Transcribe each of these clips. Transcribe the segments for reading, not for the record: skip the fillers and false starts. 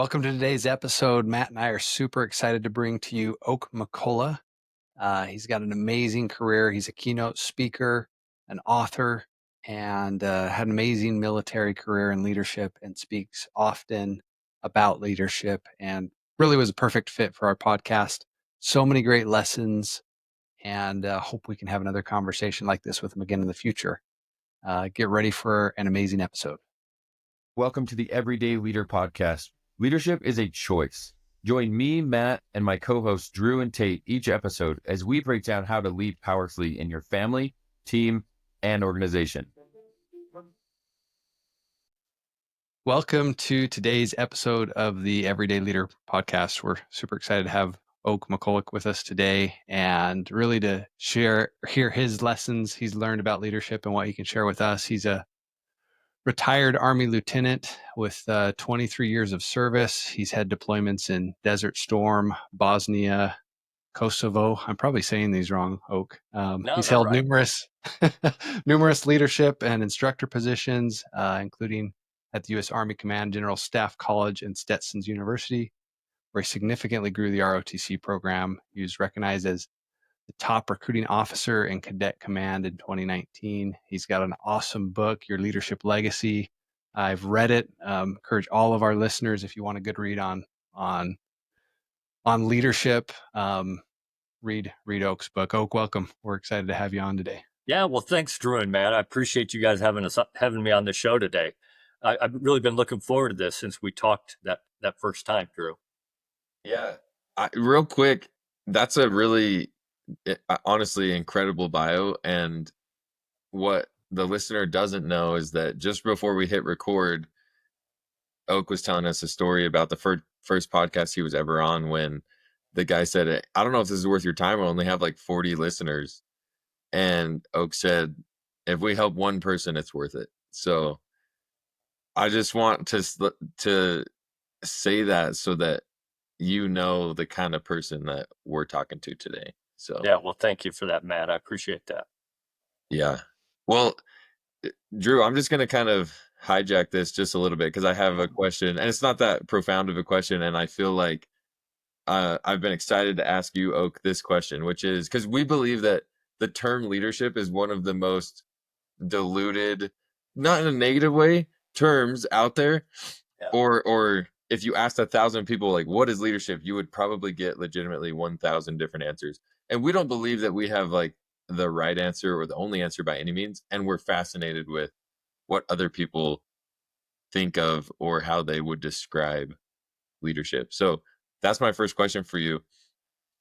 Welcome to today's episode. Matt and I are super excited to bring to you Oak McCulloch. He's got an amazing career. He's a keynote speaker, an author, and had an amazing military career in leadership and speaks often about leadership and really was a perfect fit for our podcast. So many great lessons, and hope we can have another conversation like this with him again in the future. Get ready for an amazing episode. Welcome to the Everyday Leader Podcast. Leadership is a choice. Join me, Matt, and my co-hosts Drew and Tate each episode as we break down how to lead powerfully in your family, team, and organization. Welcome to today's episode of the Everyday Leader Podcast. We're super excited to have Oak McCulloch with us today and really to hear his lessons he's learned about leadership and what he can share with us. He's a retired Army lieutenant with 23 years of service. He's had deployments in Desert Storm, Bosnia, Kosovo. I'm probably saying these wrong, Oak. He's held right. numerous leadership and instructor positions, including at the U.S. Army Command General Staff College and Stetson's University, where he significantly grew the ROTC program. He was recognized as the top recruiting officer in Cadet Command in 2019. He's got an awesome book, Your Leadership Legacy. I've read it. Encourage all of our listeners, if you want a good read on leadership, read Oak's book. Oak, welcome. We're excited to have you on today. Yeah, well, thanks, Drew and Matt. I appreciate you guys having me on the show today. I've really been looking forward to this since we talked that first time, Drew. Yeah, real quick, that's a really honestly incredible bio. And what the listener doesn't know is that just before we hit record, Oak was telling us a story about the first podcast he was ever on when the guy said, I don't know if this is worth your time. I only have like 40 listeners. And Oak said, if we help one person, it's worth it. So I just want to say that so that you know the kind of person that we're talking to today. So yeah, well, thank you for that, Matt. I appreciate that. Yeah. Well, Drew, I'm just going to kind of hijack this just a little bit because I have a question, and it's not that profound of a question. And I feel like I've been excited to ask you, Oak, this question, which is because we believe that the term leadership is one of the most diluted, not in a negative way, terms out there. Yeah. Or if you asked 1,000 people, like, what is leadership? You would probably get legitimately 1,000 different answers. And we don't believe that we have like the right answer or the only answer by any means. And we're fascinated with what other people think of or how they would describe leadership. So that's my first question for you.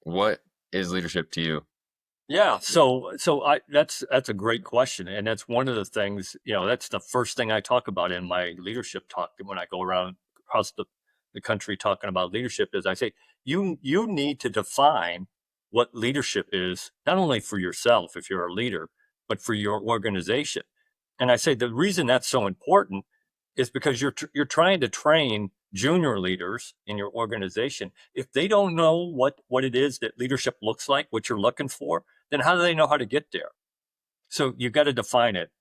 What is leadership to you? Yeah, so that's a great question, and that's one of the things, that's the first thing I talk about in my leadership talk when I go around across the country talking about leadership is I say you need to define what leadership is, not only for yourself if you're a leader, but for your organization. And I say the reason that's so important is because you're trying to train junior leaders in your organization. If they don't know what it is that leadership looks like, what you're looking for, then how do they know how to get there? So you've got to define it.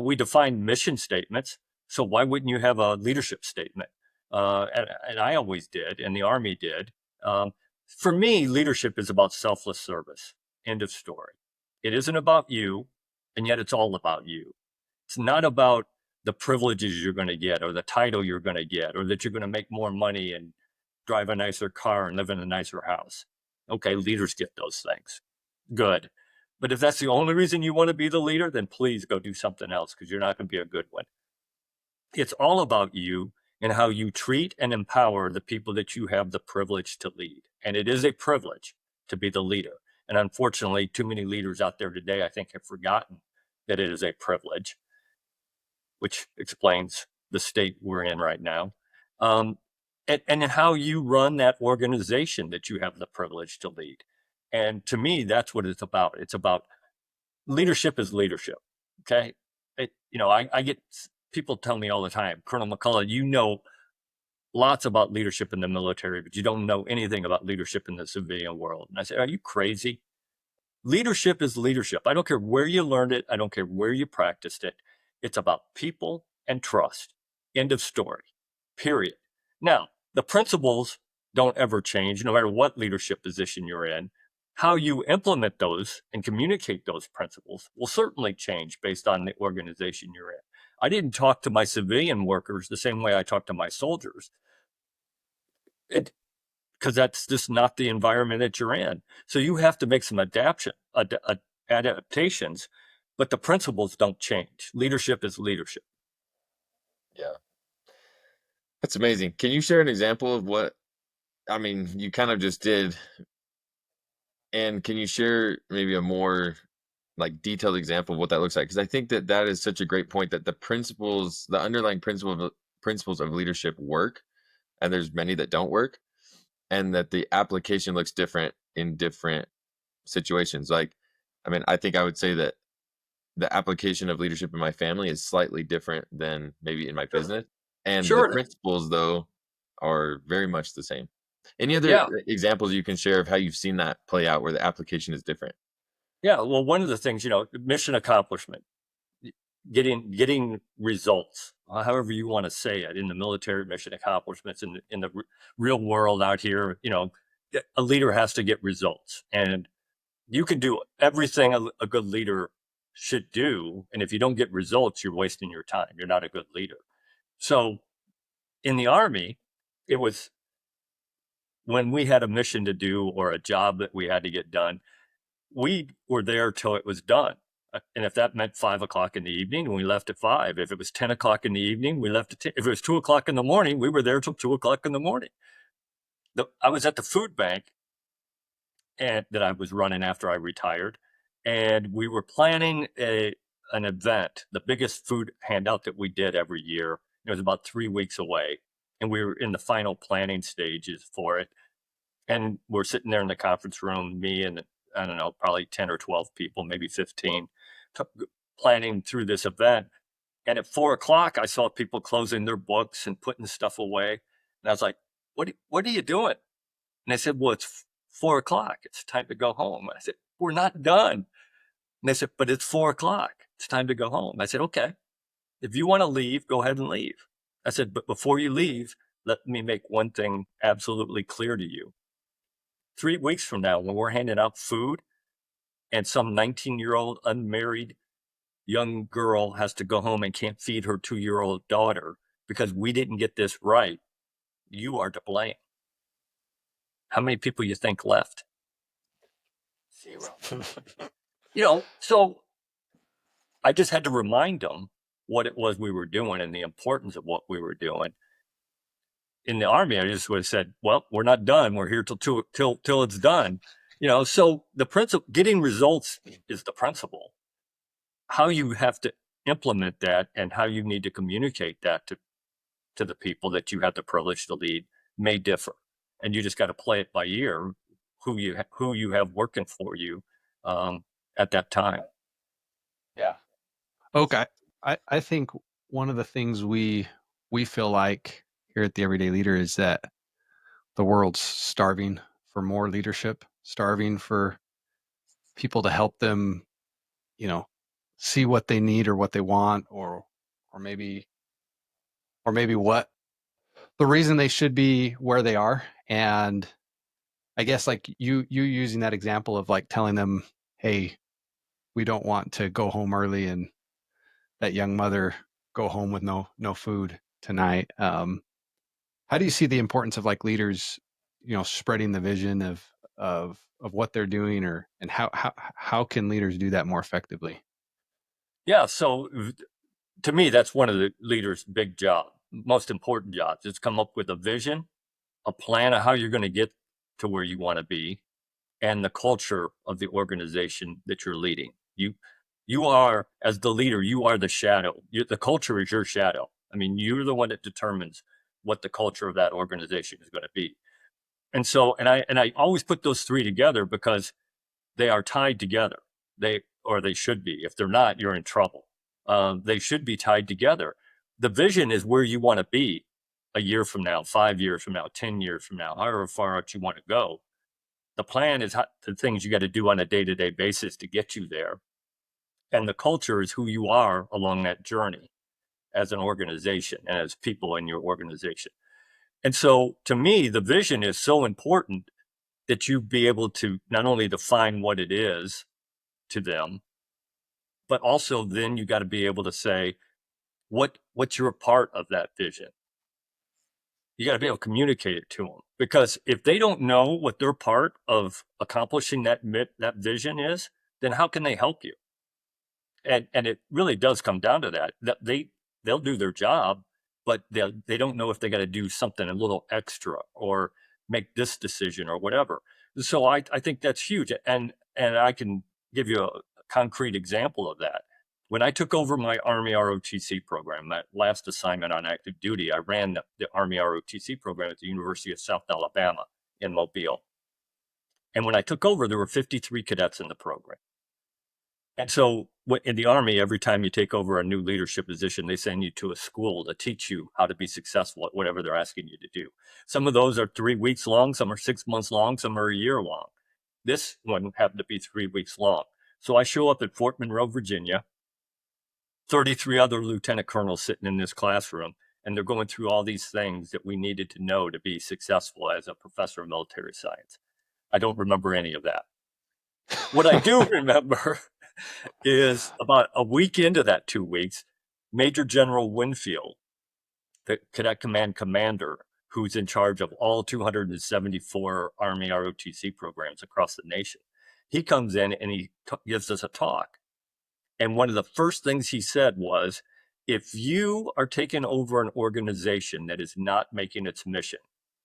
We define mission statements. So why wouldn't you have a leadership statement? And I always did, and the Army did. For me, leadership is about selfless service. End of story. It isn't about you, and yet it's all about you. It's not about the privileges you're going to get or the title you're going to get or that you're going to make more money and drive a nicer car and live in a nicer house. Okay, leaders get those things. Good. But if that's the only reason you want to be the leader, then please go do something else because you're not going to be a good one. It's all about you and how you treat and empower the people that you have the privilege to lead. And it is a privilege to be the leader. And unfortunately, too many leaders out there today, I think, have forgotten that it is a privilege, which explains the state we're in right now. And how you run that organization that you have the privilege to lead. And to me, that's what it's about. It's about leadership is leadership. Okay. I get people tell me all the time, Colonel McCulloch, you know lots about leadership in the military, but you don't know anything about leadership in the civilian world. And I say, are you crazy? Leadership is leadership. I don't care where you learned it. I don't care where you practiced it. It's about people and trust. End of story. Period. Now, the principles don't ever change, no matter what leadership position you're in. How you implement those and communicate those principles will certainly change based on the organization you're in. I didn't talk to my civilian workers the same way I talk to my soldiers, because that's just not the environment that you're in. So you have to make some adaptations, but the principles don't change. Leadership is leadership. Yeah. That's amazing. Can you share an example of what, I mean, you kind of just did, and can you share maybe a more like detailed example of what that looks like? Because I think that that is such a great point, that the principles, the underlying principles of leadership work, and there's many that don't work, and that the application looks different in different situations. Like, I mean, I think I would say that the application of leadership in my family is slightly different than maybe in my Sure. business, and the Sure. principles though are very much the same. Any other Yeah. examples you can share of how you've seen that play out where the application is different? Yeah. Well, one of the things, mission accomplishment, getting results, however you want to say it, in the military, mission accomplishments, in the real world out here, a leader has to get results, and you can do everything a good leader should do. And if you don't get results, you're wasting your time. You're not a good leader. So in the Army, it was when we had a mission to do or a job that we had to get done, we were there till it was done. And if that meant 5 o'clock in the evening, we left at 5. If it was 10 o'clock in the evening, we left at 10. If it was 2 o'clock in the morning, we were there till 2 o'clock in the morning. I was at the food bank and that I was running after I retired, and we were planning an event, the biggest food handout that we did every year. It was about 3 weeks away, and we were in the final planning stages for it. And we're sitting there in the conference room, me and I don't know, probably 10 or 12 people, maybe 15, planning through this event. And at 4 o'clock, I saw people closing their books and putting stuff away. And I was like, what are you doing? And they said, well, it's 4 o'clock. It's time to go home. I said, we're not done. And they said, but it's 4 o'clock. It's time to go home. I said, okay, if you want to leave, go ahead and leave. I said, but before you leave, let me make one thing absolutely clear to you. 3 weeks from now, when we're handing out food and some 19-year-old unmarried young girl has to go home and can't feed her 2-year-old daughter because we didn't get this right, you are to blame. How many people you think left? 0. So I just had to remind them what it was we were doing and the importance of what we were doing. In the Army, I just would have said, well, we're not done. We're here till it's done. So the principle, getting results is the principle. How you have to implement that and how you need to communicate that to the people that you have the privilege to lead may differ. And you just got to play it by ear, who you have working for you at that time. Yeah. Okay. I think one of the things we feel like here at the Everyday Leader is that the world's starving for more leadership, starving for people to help them, see what they need or what they want, or maybe what the reason they should be where they are. And I guess like you using that example of like telling them, hey, we don't want to go home early and that young mother go home with no food tonight. How do you see the importance of like leaders, spreading the vision of what they're doing, and how can leaders do that more effectively? Yeah. So to me, that's one of the leaders' big job, most important jobs. Is come up with a vision, a plan of how you're going to get to where you want to be, and the culture of the organization that you're leading. You are, as the leader, you are the shadow. The culture is your shadow. I mean, you're the one that determines what the culture of that organization is going to be. And so, and I always put those three together because they are tied together. They should be. If they're not, you're in trouble. They should be tied together. The vision is where you want to be a year from now, 5 years from now, 10 years from now, however far out you want to go. The plan is the things you got to do on a day-to-day basis to get you there. And the culture is who you are along that journey as an organization and as people in your organization. And so to me, the vision is so important that you be able to not only define what it is to them, but also then you got to be able to say what's your part of that vision. You got to be able to communicate it to them, because if they don't know what their part of accomplishing that vision is, then how can they help you? And it really does come down to that they'll do their job, but they don't know if they got to do something a little extra or make this decision or whatever. So I think that's huge, and I can give you a concrete example of that. When I took over my Army ROTC program, that last assignment on active duty, I ran the Army ROTC program at the University of South Alabama in Mobile. And when I took over, there were 53 cadets in the program. And so in the Army, every time you take over a new leadership position, they send you to a school to teach you how to be successful at whatever they're asking you to do. Some of those are 3 weeks long, some are 6 months long, some are a year long. This one happened to be 3 weeks long. So I show up at Fort Monroe, Virginia, 33 other lieutenant colonels sitting in this classroom, and they're going through all these things that we needed to know to be successful as a professor of military science. I don't remember any of that. What I do remember is about a week into that 2 weeks, Major General Winfield, the Cadet Command commander, who's in charge of all 274 Army ROTC programs across the nation, he comes in and he gives us a talk. And one of the first things he said was, if you are taking over an organization that is not making its mission,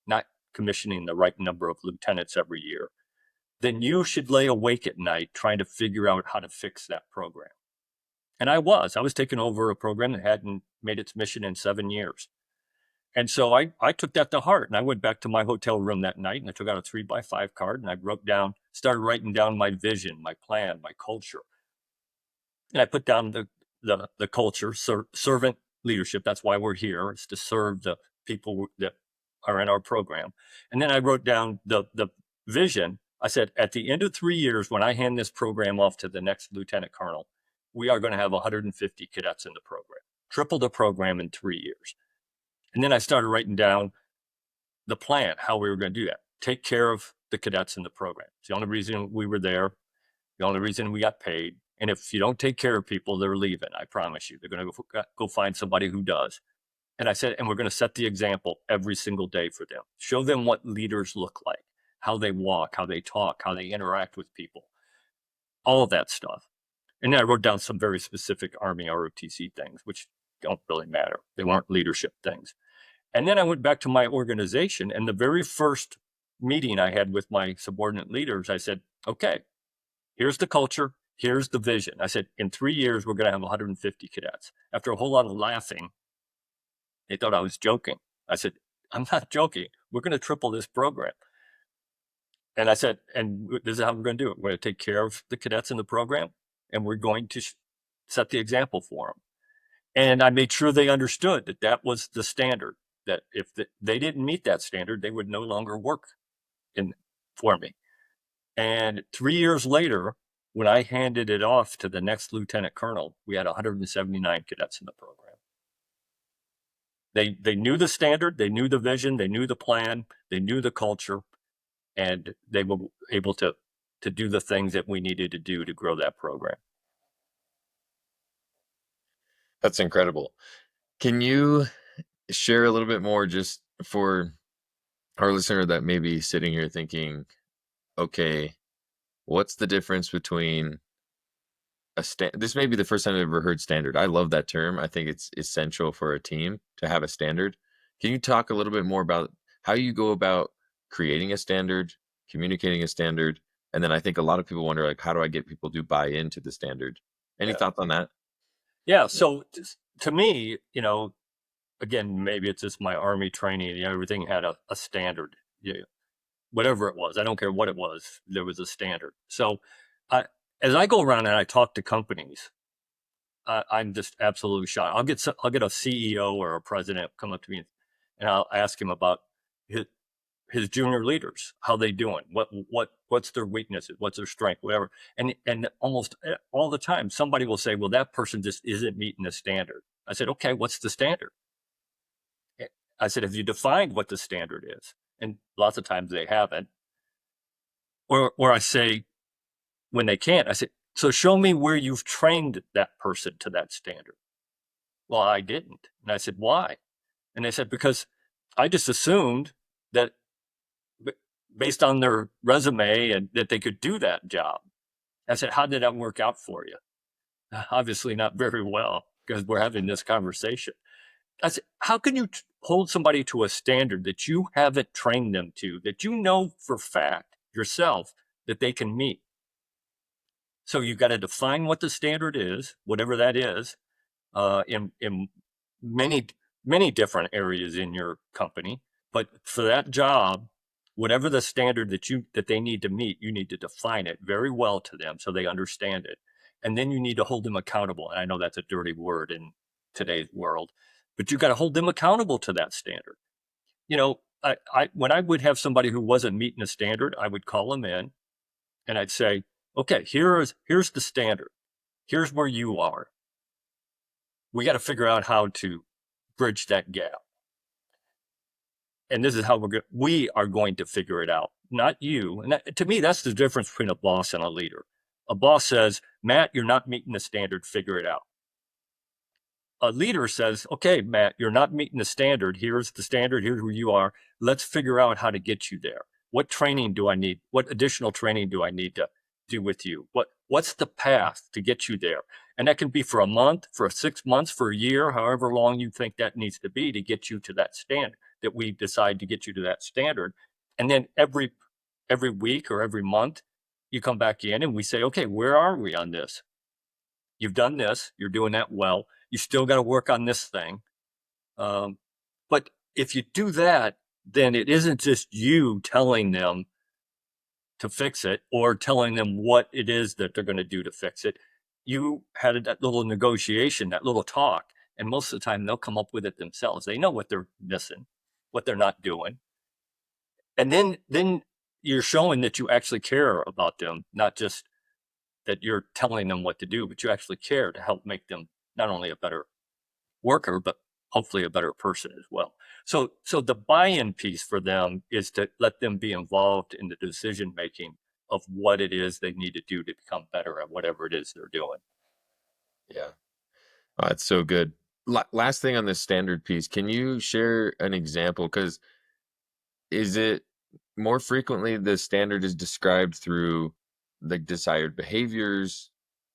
not commissioning the right number of lieutenants every year, then you should lay awake at night trying to figure out how to fix that program. And I was taking over a program that hadn't made its mission in 7 years. And so I took that to heart, and I went back to my hotel room that night and I took out a 3x5 card and I started writing down my vision, my plan, my culture. And I put down the culture, servant leadership. That's why we're here, is to serve the people that are in our program. And then I wrote down the vision. I said, at the end of 3 years, when I hand this program off to the next lieutenant colonel, we are going to have 150 cadets in the program, triple the program in 3 years. And then I started writing down the plan, how we were going to do that. Take care of the cadets in the program. It's the only reason we were there, the only reason we got paid. And if you don't take care of people, they're leaving. I promise you, they're going to go find somebody who does. And I said, and we're going to set the example every single day for them. Show them what leaders look like, how they walk, how they talk, how they interact with people, all of that stuff. And then I wrote down some very specific Army ROTC things, which don't really matter. They weren't leadership things. And then I went back to my organization, and the very first meeting I had with my subordinate leaders, I said, okay, here's the culture, here's the vision. I said, in 3 years, we're going to have 150 cadets. After a whole lot of laughing, they thought I was joking. I said, I'm not joking. We're going to triple this program. And I said, and this is how we're going to do it. We're going to take care of the cadets in the program, and we're going to set the example for them. And I made sure they understood that that was the standard, that if they didn't meet that standard, they would no longer work for me. And 3 years later, when I handed it off to the next lieutenant colonel, we had 179 cadets in the program. They knew the standard, they knew the vision, they knew the plan, they knew the culture, and they were able to do the things that we needed to do to grow that program. That's incredible. Can you share a little bit more, just for our listener that may be sitting here thinking, okay, what's the difference between this may be the first time I've ever heard standard. I love that term. I think it's essential for a team to have a standard. Can you talk a little bit more about how you go about creating a standard, communicating a standard? And then I think a lot of people wonder, like, how do I get people to buy into the standard? Any thoughts on that? Yeah. So to me, again, maybe it's just my Army training. Everything had a standard. Whatever it was, I don't care what it was. There was a standard. So, as I go around and I talk to companies, I'm just absolutely shocked. I'll get a CEO or a president come up to me, and I'll ask him about his junior leaders, how they doing, what's their weaknesses, what's their strength, whatever. And almost all the time, somebody will say, well, that person just isn't meeting the standard. I said, okay, what's the standard? I said, have you defined what the standard is? And lots of times they haven't. Or I say, when they can't, I say, so show me where you've trained that person to that standard. Well, I didn't. And I said, why? And they said, because I just assumed that based on their resume and that they could do that job. I said, how did that work out for you? Obviously not very well, because we're having this conversation. I said, how can you hold somebody to a standard that you haven't trained them to, that you know for fact yourself that they can meet? So you've got to define what the standard is, whatever that is, in many different areas in your company. But for that job, whatever the standard that they need to meet, you need to define it very well to them so they understand it. And then you need to hold them accountable. And I know that's a dirty word in today's world, but you got to hold them accountable to that standard. When I would have somebody who wasn't meeting a standard, I would call them in and I'd say, okay, here's the standard. Here's where you are. We got to figure out how to bridge that gap. And this is how we are going to figure it out, not you. And to me, that's the difference between a boss and a leader. A boss says, Matt, you're not meeting the standard, figure it out. A leader says, okay, Matt, you're not meeting the standard. Here's the standard. Here's where you are. Let's figure out how to get you there. What training do I need? What additional training do I need to do with you? What's the path to get you there? And that can be for a month, for 6 months, for a year, however long you think that needs to be to get you to that standard, that we decide to get you to that standard. And then every week or every month, you come back in and we say, okay, where are we on this? You've done this. You're doing that well. You still got to work on this thing. But if you do that, then it isn't just you telling them to fix it or telling them what it is that they're going to do to fix it. You had that little negotiation, that little talk, and most of the time they'll come up with it themselves. They know what they're missing, what they're not doing. And then you're showing that you actually care about them, not just that you're telling them what to do, but you actually care to help make them not only a better worker, but hopefully a better person as well. So the buy-in piece for them is to let them be involved in the decision making of what it is they need to do to become better at whatever it is they're doing. Yeah. Oh, that's so good. Last thing on this standard piece, can you share an example? Because is it more frequently the standard is described through the desired behaviors?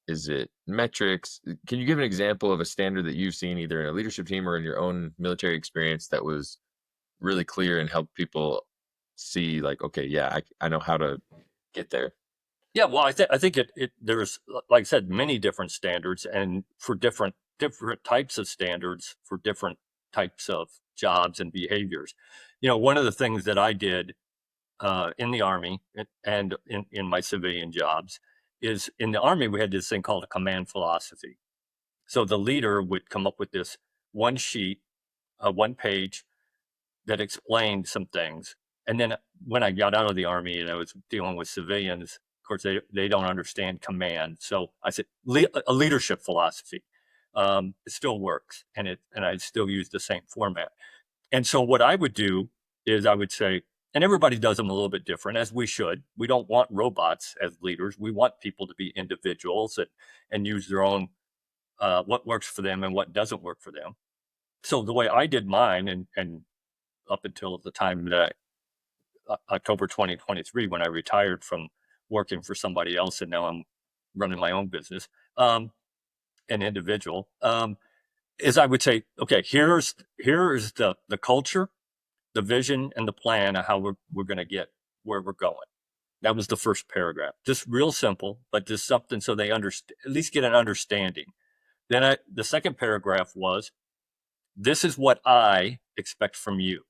Is it metrics? Can you give an example of a standard that you've seen either in a leadership team or in your own military experience that was really clear and helped people see like, okay, yeah, I know how to get there? Yeah, well, I think there's, like I said, many different standards, and for different types of standards for different types of jobs and behaviors. One of the things that I did in the Army and in my civilian jobs is in the Army, we had this thing called a command philosophy. So the leader would come up with this one sheet, one page that explained some things. And then when I got out of the Army and I was dealing with civilians, of course, they don't understand command. So I said, a leadership philosophy. It still works, and I still use the same format. And so what I would do is I would say, and everybody does them a little bit different, as we should. We don't want robots as leaders. We want people to be individuals and use their own, what works for them and what doesn't work for them. So the way I did mine, and up until the time that October 2023, when I retired from working for somebody else, and now I'm running my own business, an individual, is I would say, okay, here's the culture, the vision, and the plan of how we're going to get where we're going. That was the first paragraph. Just real simple, but just something so they at least get an understanding. Then the second paragraph was, this is what I expect from you.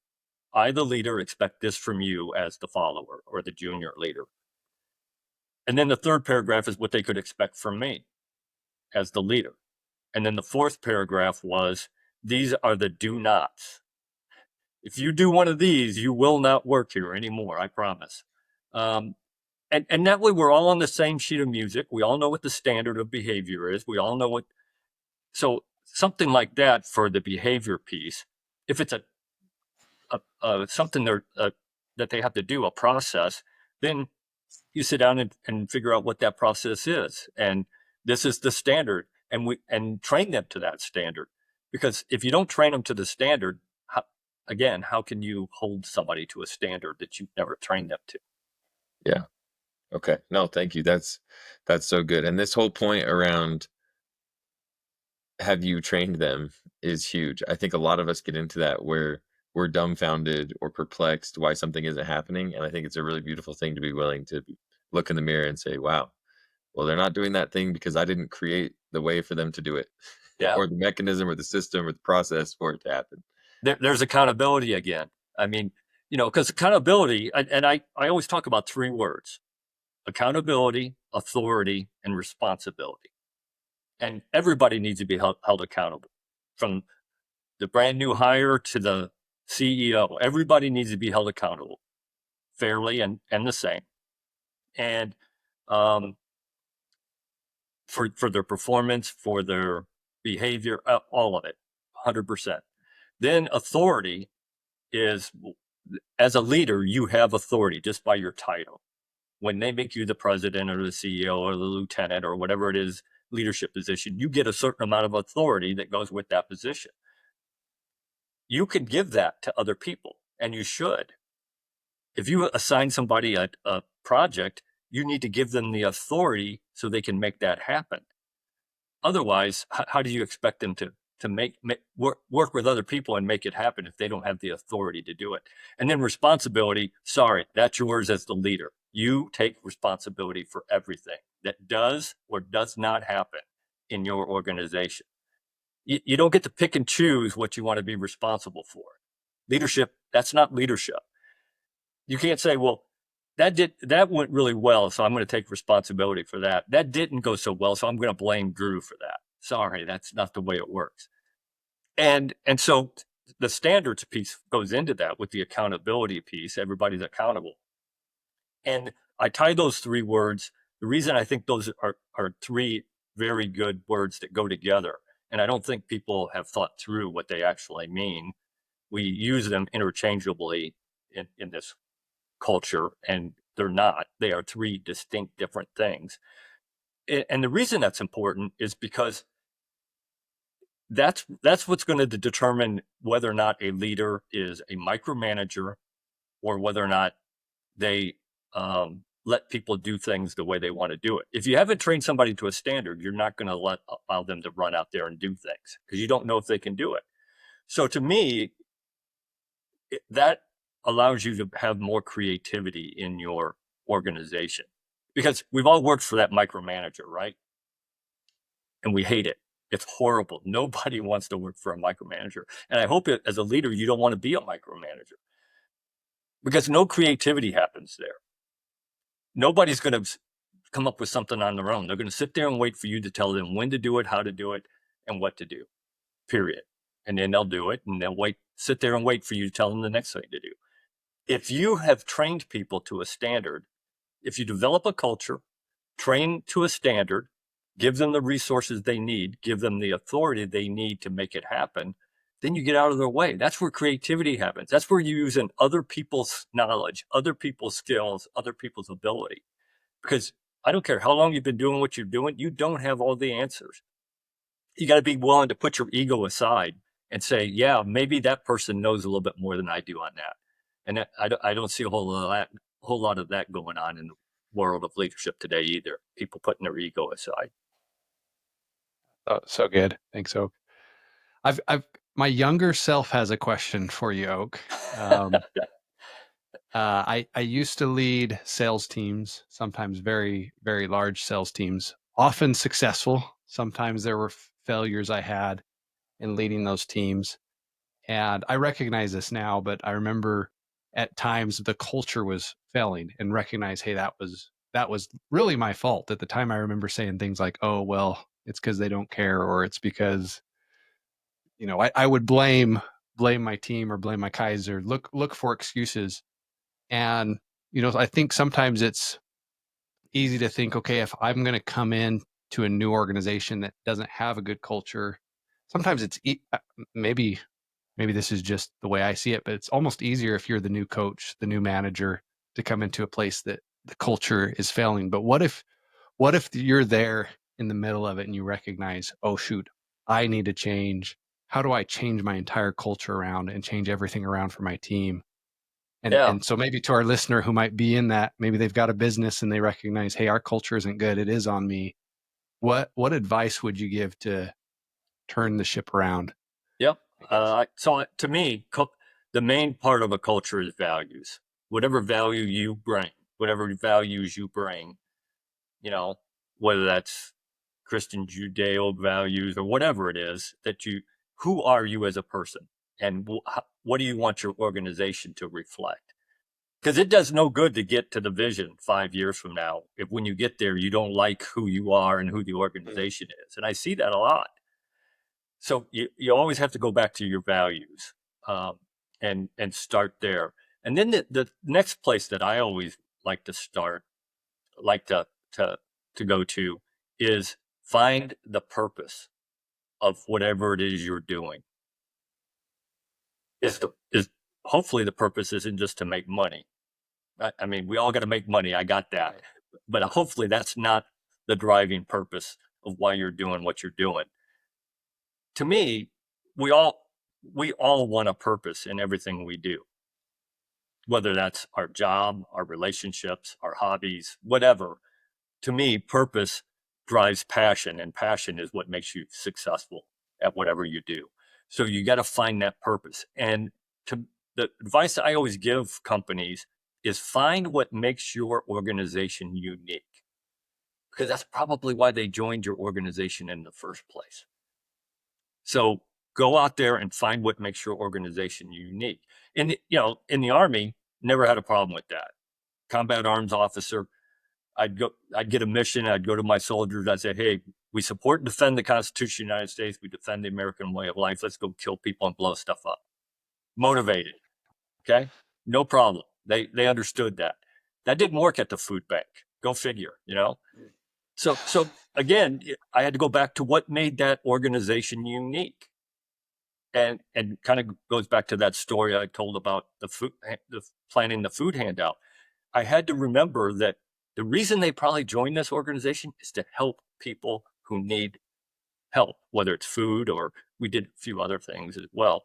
I, the leader, expect this from you as the follower or the junior leader. And then the third paragraph is what they could expect from me as the leader. And then the fourth paragraph was, these are the do nots. If you do one of these, you will not work here anymore, I promise. And that way we're all on the same sheet of music. We all know what the standard of behavior is. We all know so something like that for the behavior piece. If it's a something that they have to do, a process, then you sit down and figure out what that process is. And this is the standard, and train them to that standard. Because if you don't train them to the standard, how can you hold somebody to a standard that you've never trained them to? Yeah. Okay. No, thank you. That's so good. And this whole point around have you trained them is huge. I think a lot of us get into that where we're dumbfounded or perplexed why something isn't happening. And I think it's a really beautiful thing to be willing to look in the mirror and say, wow, well, they're not doing that thing because I didn't create the way for them to do it Yeah. or the mechanism or the system or the process for it to happen. There's accountability again. I mean, because accountability, and I always talk about three words: accountability, authority, and responsibility. And everybody needs to be held accountable, from the brand new hire to the CEO. Everybody needs to be held accountable fairly and the same. And for their performance, for their behavior, all of it, 100%. Then authority is, as a leader, you have authority just by your title. When they make you the president or the CEO or the lieutenant or whatever it is, leadership position, you get a certain amount of authority that goes with that position. You can give that to other people, and you should. If you assign somebody a project, you need to give them the authority so they can make that happen. Otherwise, how do you expect them to work with other people and make it happen if they don't have the authority to do it? And then responsibility, sorry, that's yours as the leader. You take responsibility for everything that does or does not happen in your organization. You don't get to pick and choose what you want to be responsible for. Leadership, that's not leadership. You can't say, well, that went really well, so I'm going to take responsibility for that. That didn't go so well, so I'm going to blame Drew for that. Sorry, that's not the way it works. And so the standards piece goes into that with the accountability piece. Everybody's accountable. And I tie those three words. The reason I think those are three very good words that go together, and I don't think people have thought through what they actually mean. We use them interchangeably in this culture, and they're not. They are three distinct different things. And the reason that's important is because that's what's going to determine whether or not a leader is a micromanager or whether or not they let people do things the way they want to do it. If you haven't trained somebody to a standard, you're not going to allow them to run out there and do things because you don't know if they can do it. So to me, that allows you to have more creativity in your organization, because we've all worked for that micromanager, right? And we hate it. It's horrible. Nobody wants to work for a micromanager. And I hope as a leader, you don't want to be a micromanager, because no creativity happens there. Nobody's going to come up with something on their own. They're going to sit there and wait for you to tell them when to do it, how to do it, and what to do, period. And then they'll do it, and they'll sit there and wait for you to tell them the next thing to do. If you have trained people to a standard, if you develop a culture, train to a standard, give them the resources they need, give them the authority they need to make it happen, then you get out of their way. That's where creativity happens. That's where you're using other people's knowledge, other people's skills, other people's ability. Because I don't care how long you've been doing what you're doing, you don't have all the answers. You got to be willing to put your ego aside and say, yeah, maybe that person knows a little bit more than I do on that. And I don't see a whole lot of that going on in the world of leadership today either. People putting their ego aside. Oh, so good. Thanks, Oak. My younger self has a question for you, Oak. I used to lead sales teams, sometimes very, very large sales teams, often successful. Sometimes there were failures I had in leading those teams. And I recognize this now, but I remember at times the culture was failing, and recognize, hey, that was really my fault. At the time, I remember saying things like, oh, well, it's because they don't care, or it's because, I would blame my team or blame my Kaiser, look for excuses. And, I think sometimes it's easy to think, okay, if I'm going to come in to a new organization that doesn't have a good culture, sometimes it's maybe maybe this is just the way I see it, but it's almost easier if you're the new coach, the new manager, to come into a place that the culture is failing. But what if you're there in the middle of it and you recognize, oh shoot, I need to change. How do I change my entire culture around and change everything around for my team? Yeah. And so maybe to our listener who might be in that, maybe they've got a business and they recognize, hey, our culture isn't good. It is on me. What advice would you give to turn the ship around? Yep. I guess. So to me, the main part of a culture is values. Whatever value you bring, whatever values you bring, you know, whether that's Christian Judeo values or whatever it is that who are you as a person? And what do you want your organization to reflect? Because it does no good to get to the vision 5 years from now if when you get there, you don't like who you are and who the organization is. And I see that a lot. So you always have to go back to your values, um, and start there. And then the next place that I always like to start, like to go to, is find the purpose of whatever it is you're doing. Is hopefully the purpose isn't just to make money. I mean, we all got to make money. I got that, but hopefully that's not the driving purpose of why you're doing what you're doing. To me, we all want a purpose in everything we do, whether that's our job, our relationships, our hobbies, whatever. To me, purpose drives passion, and passion is what makes you successful at whatever you do. So you got to find that purpose. And the advice I always give companies is find what makes your organization unique, because that's probably why they joined your organization in the first place. So go out there and find what makes your organization unique. In the Army, never had a problem with that. Combat arms officer, I'd get a mission. I'd go to my soldiers. I'd say, hey, we support and defend the Constitution of the United States. We defend the American way of life. Let's go kill people and blow stuff up. Motivated. Okay. No problem. They understood that. That didn't work at the food bank. Go figure, So again, I had to go back to what made that organization unique. And kind of goes back to that story I told about planning the food handout. I had to remember that the reason they probably joined this organization is to help people who need help, whether it's food or we did a few other things as well.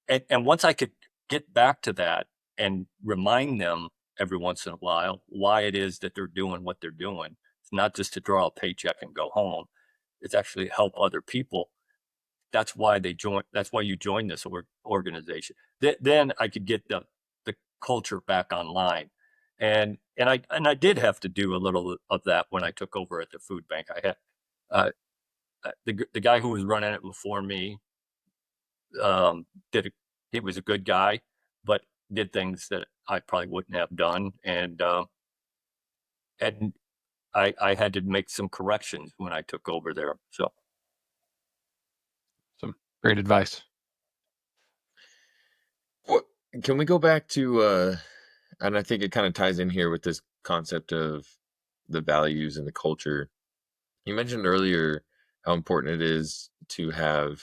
And once I could get back to that and remind them every once in a while why it is that they're doing what they're doing, it's not just to draw a paycheck and go home. It's actually help other people. That's why you join this organization. Then I could get the culture back online. And I did have to do a little of that when I took over at the food bank. I had the guy who was running it before me, he was a good guy, but did things that I probably wouldn't have done. And I had to make some corrections when I took over there. So Some great advice. What can we go back to and I think it kind of ties in here with this concept of the values and the culture. You mentioned earlier how important it is to have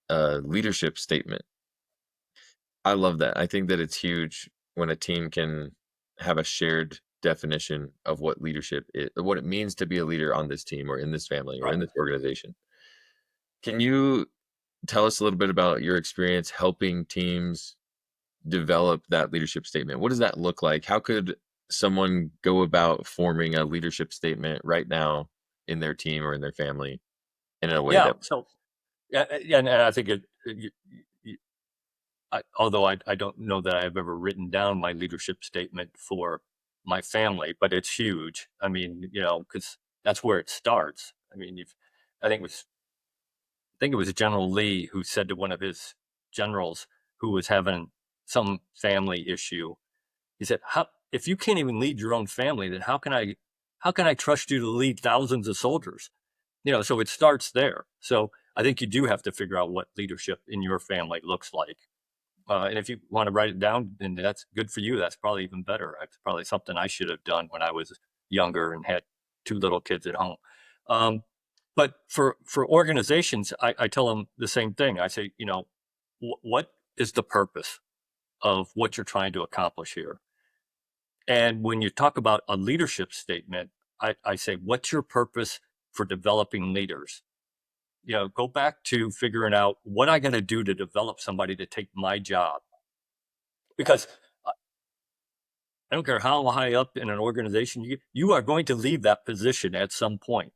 a leadership statement. I love that. I think that it's huge when a team can have a shared definition of what leadership is, what it means to be a leader on this team or in this family or in this organization. Can you tell us a little bit about your experience helping teams develop that leadership statement? What does that look like? How could someone go about forming a leadership statement right now in their team or in their family in a way yeah. that So yeah, and I think although I don't know that I've ever written down my leadership statement for my family, but it's huge. I mean, because that's where it starts. I mean, I think it was General Lee who said to one of his generals who was having some family issue. He said, if you can't even lead your own family, then how can I trust you to lead thousands of soldiers? So it starts there. So I think you do have to figure out what leadership in your family looks like. And if you want to write it down, then that's good for you. That's probably even better. It's probably something I should have done when I was younger and had two little kids at home. But for organizations, I tell them the same thing. I say, what is the purpose of what you're trying to accomplish here? And when you talk about a leadership statement, I say, what's your purpose for developing leaders? Go back to figuring out what I got to do to develop somebody to take my job. Because I don't care how high up in an organization you are going to leave that position at some point.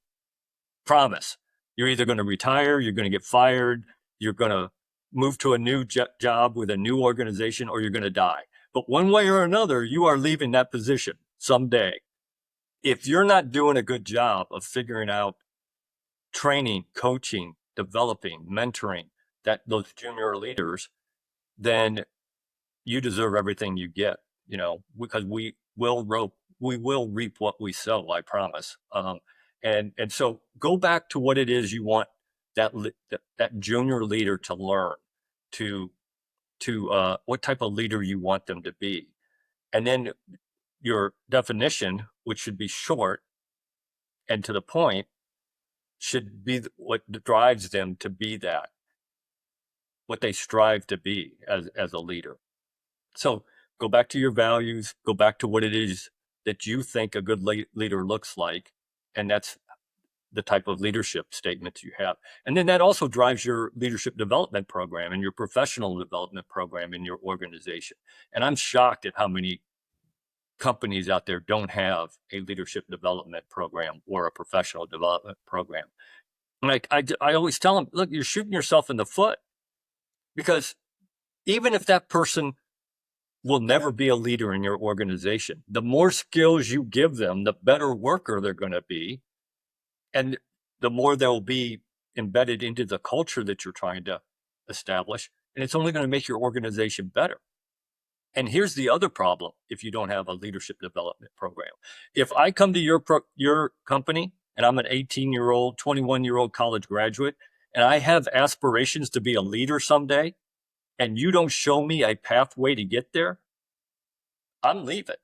Promise. You're either going to retire, you're going to get fired, you're going to move to a new job with a new organization, or you're going to die. But one way or another, you are leaving that position someday. If you're not doing a good job of figuring out training, coaching, developing, mentoring those junior leaders, then you deserve everything you get, because we will reap what we sow, I promise. And so go back to what it is you want that junior leader to learn, to what type of leader you want them to be. And then your definition, which should be short and to the point, should be what drives them to be that, what they strive to be as a leader. So go back to your values, go back to what it is that you think a good leader looks like. And that's the type of leadership statements you have. And then that also drives your leadership development program and your professional development program in your organization. And I'm shocked at how many companies out there don't have a leadership development program or a professional development program. And I always tell them, look, you're shooting yourself in the foot, because even if that person will never be a leader in your organization, the more skills you give them, the better worker they're going to be. And the more they'll be embedded into the culture that you're trying to establish. And it's only going to make your organization better. And here's the other problem if you don't have a leadership development program. If I come to your company and I'm an 18-year-old, 21-year-old college graduate, and I have aspirations to be a leader someday, and you don't show me a pathway to get there, I'm leaving.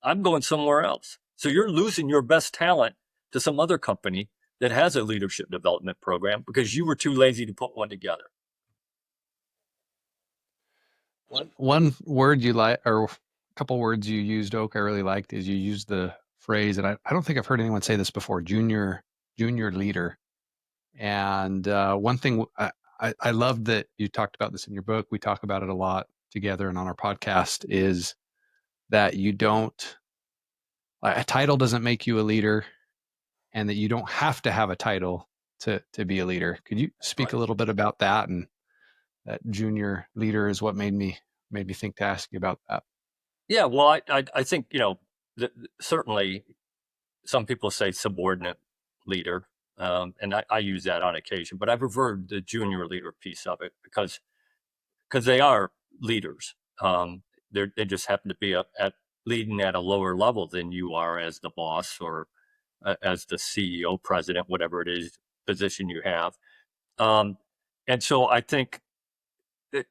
I'm going somewhere else. So you're losing your best talent to some other company that has a leadership development program because you were too lazy to put one together. One word you like, or a couple words you used, Oak, I really liked, is you used the phrase, and I don't think I've heard anyone say this before, junior leader. And one thing I love that you talked about this in your book, we talk about it a lot together and on our podcast, is that you don't, a title doesn't make you a leader, and that you don't have to have a title to be a leader. Could you speak a little bit about that? And that junior leader is what made me think to ask you about that. Yeah, well, I think, certainly some people say subordinate leader, and I use that on occasion, but I prefer the junior leader piece of it because they are leaders. They just happen to be leading at a lower level than you are as the boss or as the CEO, president, whatever it is, position you have. And so I think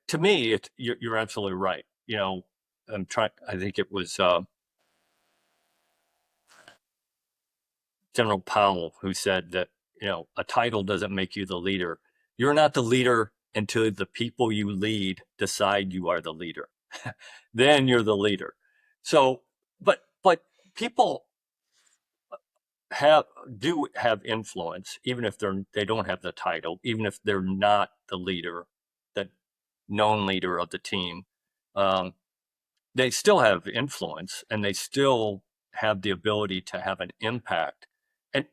to me, you're absolutely right. I think it was General Powell who said that, a title doesn't make you the leader. You're not the leader until the people you lead decide you are the leader. Then you're the leader. So, but people do have influence, even if they don't have the title, even if they're not the leader, the known leader of the team. They still have influence, and they still have the ability to have an impact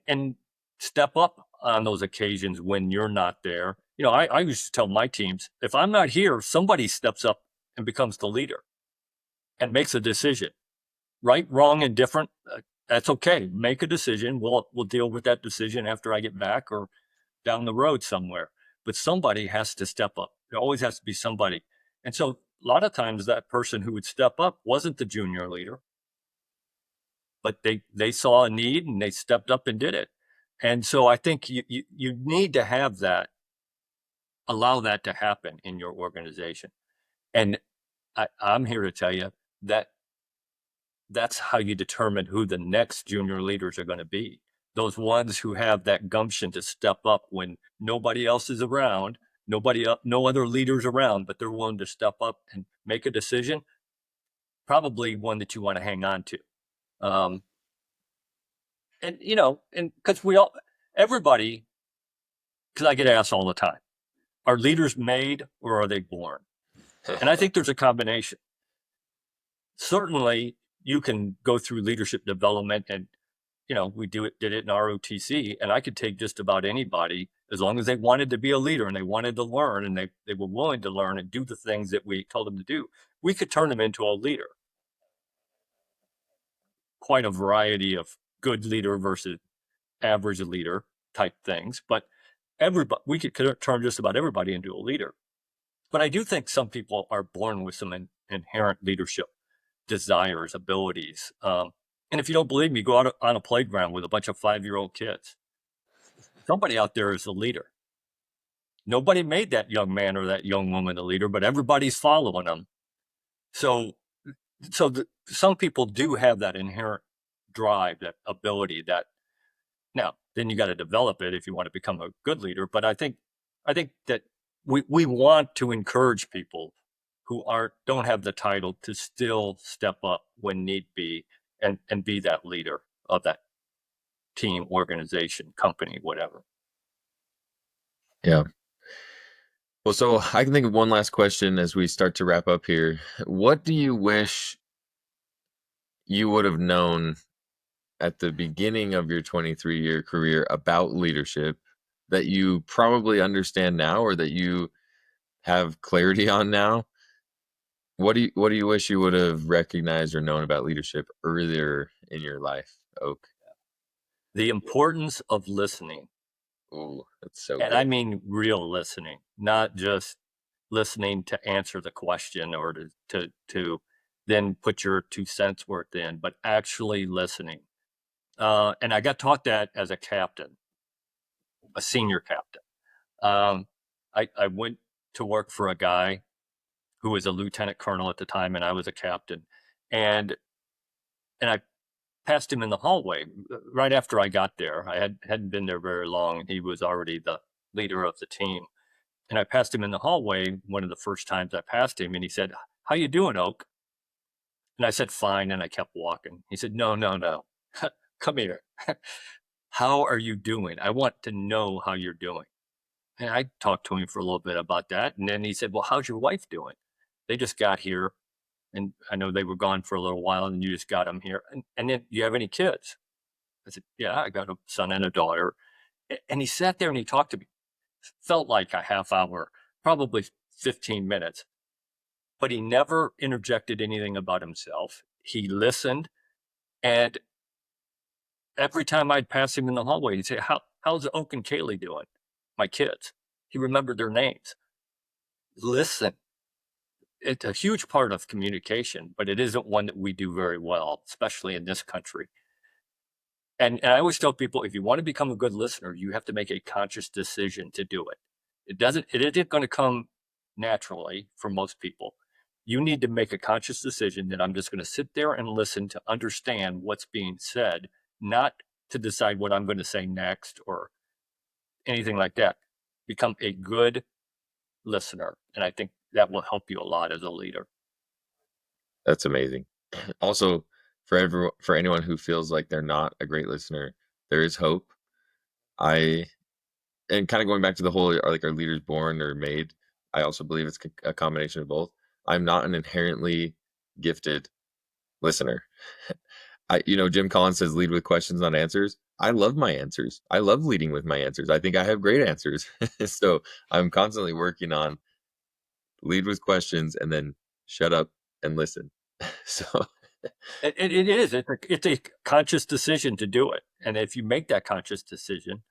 and step up on those occasions when you're not there. I used to tell my teams, if I'm not here, somebody steps up and becomes the leader and makes a decision. Right, wrong, and different. That's okay. Make a decision. We'll deal with that decision after I get back or down the road somewhere. But somebody has to step up. There always has to be somebody. And so a lot of times that person who would step up wasn't the junior leader, but they saw a need and they stepped up and did it. And so I think you need to have that, allow that to happen in your organization. And I'm here to tell you that that's how you determine who the next junior leaders are going to be. those ones who have that gumption to step up when nobody else is around, no other leaders around, but they're willing to step up and make a decision, probably one that you want to hang on to. And because everybody, because I get asked all the time, are leaders made or are they born? And I think there's a combination. Certainly, you can go through leadership development, and we did it in ROTC, and I could take just about anybody, as long as they wanted to be a leader and they wanted to learn and they were willing to learn and do the things that we told them to do. We could turn them into a leader. Quite a variety of good leader versus average leader type things, but we could turn just about everybody into a leader. But I do think some people are born with some inherent leadership desires, abilities. And if you don't believe me, go out on a playground with a bunch of 5-year-old kids. Somebody out there is a leader. Nobody made that young man or that young woman a leader, but everybody's following them. So some people do have that inherent drive, that ability. Now, then you got to develop it if you want to become a good leader. But I think that we want to encourage people who don't have the title to still step up when need be and be that leader of that team, organization, company, whatever. Yeah. Well, so I can think of one last question as we start to wrap up here. What do you wish you would have known at the beginning of your 23-year career about leadership that you probably understand now, or that you have clarity on now? What do you wish you would have recognized or known about leadership earlier in your life, Oak? The importance of listening. Ooh, that's so And good. I mean real listening, not just listening to answer the question or to then put your 2 cents worth in, but actually listening. And I got taught that as a captain, a senior captain. I went to work for a guy who was a lieutenant colonel at the time, and I was a captain. And I passed him in the hallway right after I got there. I hadn't been there very long, and he was already the leader of the team. And I passed him in the hallway one of the first times I passed him, and he said, "How you doing, Oak?" And I said, "Fine," and I kept walking. He said, "No, no, no. Come here. How are you doing? I want to know how you're doing." And I talked to him for a little bit about that. And then he said, "Well, how's your wife doing? They just got here, and I know they were gone for a little while, and you just got them here. And then, do you have any kids?" I said, "Yeah, I got a son and a daughter." And he sat there and he talked to me. Felt like a half hour, probably 15 minutes. But he never interjected anything about himself. He listened. And every time I'd pass him in the hallway, he'd say, how's Oak and Kaylee doing? My kids. He remembered their names. Listen. It's a huge part of communication, but it isn't one that we do very well, especially in this country. And I always tell people, if you want to become a good listener, you have to make a conscious decision to do it. It isn't going to come naturally for most people. You need to make a conscious decision that I'm just going to sit there and listen to understand what's being said, not to decide what I'm going to say next or anything like that. Become a good listener. And I think that will help you a lot as a leader. That's amazing. Also, for anyone who feels like they're not a great listener, there is hope. And kind of going back to the whole, are our leaders born or made? I also believe it's a combination of both. I'm not an inherently gifted listener. Jim Collins says, lead with questions, not answers. I love my answers. I love leading with my answers. I think I have great answers. So I'm constantly working on lead with questions and then shut up and listen. So it is. It's a conscious decision to do it. And if you make that conscious decision,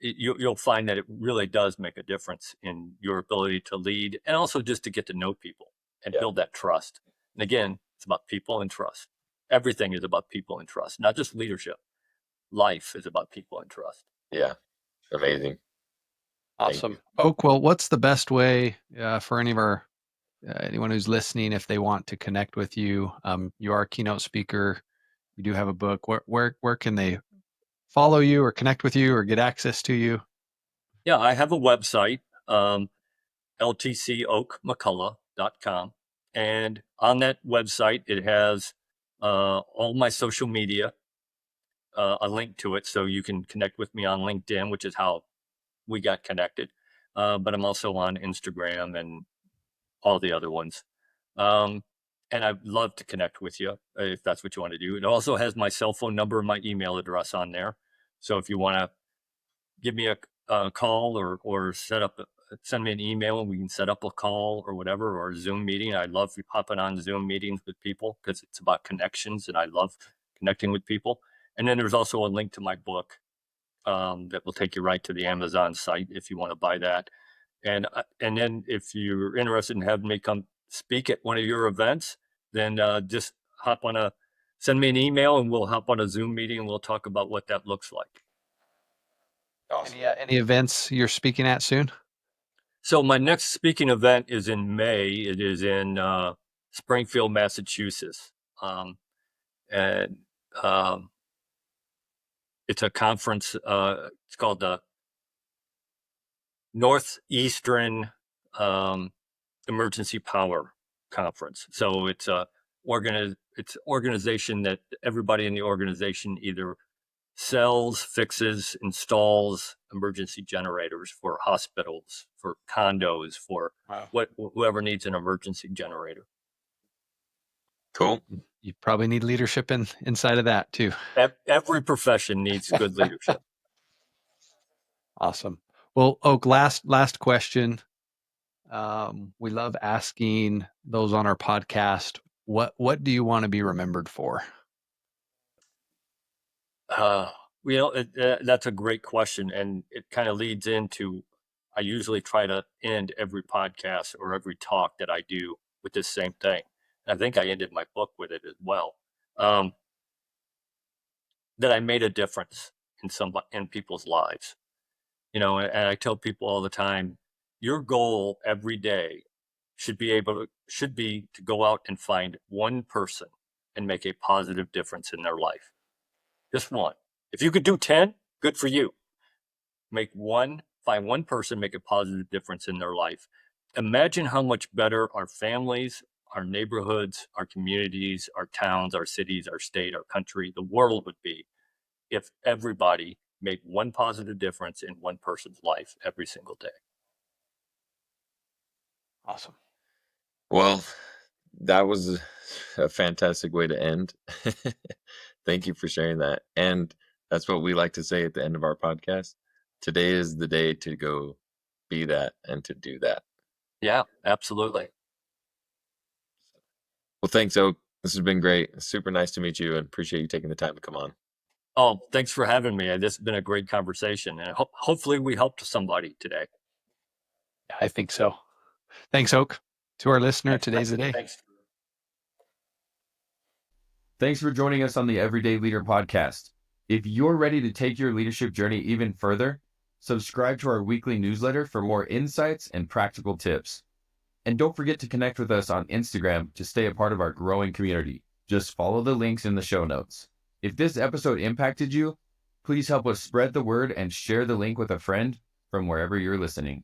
you'll find that it really does make a difference in your ability to lead and also just to get to know people and build that trust. And again, it's about people and trust. Everything is about people and trust, not just leadership. Life is about people and trust. Yeah. Amazing. Awesome. Oak, well, what's the best way for anyone who's listening, if they want to connect with you? You are a keynote speaker. You do have a book. Where can they follow you or connect with you or get access to you? Yeah, I have a website, ltcoakmcculloch.com. And on that website, it has all my social media, a link to it. So you can connect with me on LinkedIn, which is how we got connected. But I'm also on Instagram and all the other ones. And I'd love to connect with you if that's what you want to do. It also has my cell phone number and my email address on there. So if you want to give me a call or send me an email and we can set up a call or whatever, or a Zoom meeting. I love hopping on Zoom meetings with people because it's about connections and I love connecting with people. And then there's also a link to my book that will take you right to the Amazon site if you want to buy that. And then if you're interested in having me come speak at one of your events, then just send me an email and we'll hop on a Zoom meeting and we'll talk about what that looks like. Awesome. Any events you're speaking at soon? So my next speaking event is in May. It is in Springfield, Massachusetts. And it's a conference. It's called the Northeastern Emergency Power Conference. So it's organization that everybody in the organization either sells, fixes, installs emergency generators for hospitals, for condos, for whoever needs an emergency generator. Cool. You probably need leadership inside of that too. Every profession needs good leadership. Awesome. Well, Oak, last question. We love asking those on our podcast, what do you want to be remembered for? That's a great question, and it kind of leads into, I usually try to end every podcast or every talk that I do with this same thing. And I think I ended my book with it as well. That I made a difference in people's lives. And I tell people all the time, your goal every day should be to go out and find one person and make a positive difference in their life. Just one. If you could do 10, good for you. Find one person, make a positive difference in their life. Imagine how much better our families, our neighborhoods, our communities, our towns, our cities, our state, our country, the world would be if everybody made one positive difference in one person's life every single day. Awesome. Well, that was a fantastic way to end. Thank you for sharing that. And that's what we like to say at the end of our podcast. Today is the day to go be that and to do that. Yeah, absolutely. Well, thanks, Oak. This has been great. It's super nice to meet you and appreciate you taking the time to come on. Oh, thanks for having me. This has been a great conversation, and hopefully we helped somebody today. Yeah, I think so. Thanks, Oak. To our listener, today's the day. Thanks for joining us on the Everyday Leader podcast. If you're ready to take your leadership journey even further, subscribe to our weekly newsletter for more insights and practical tips. And don't forget to connect with us on Instagram to stay a part of our growing community. Just follow the links in the show notes. If this episode impacted you, please help us spread the word and share the link with a friend from wherever you're listening.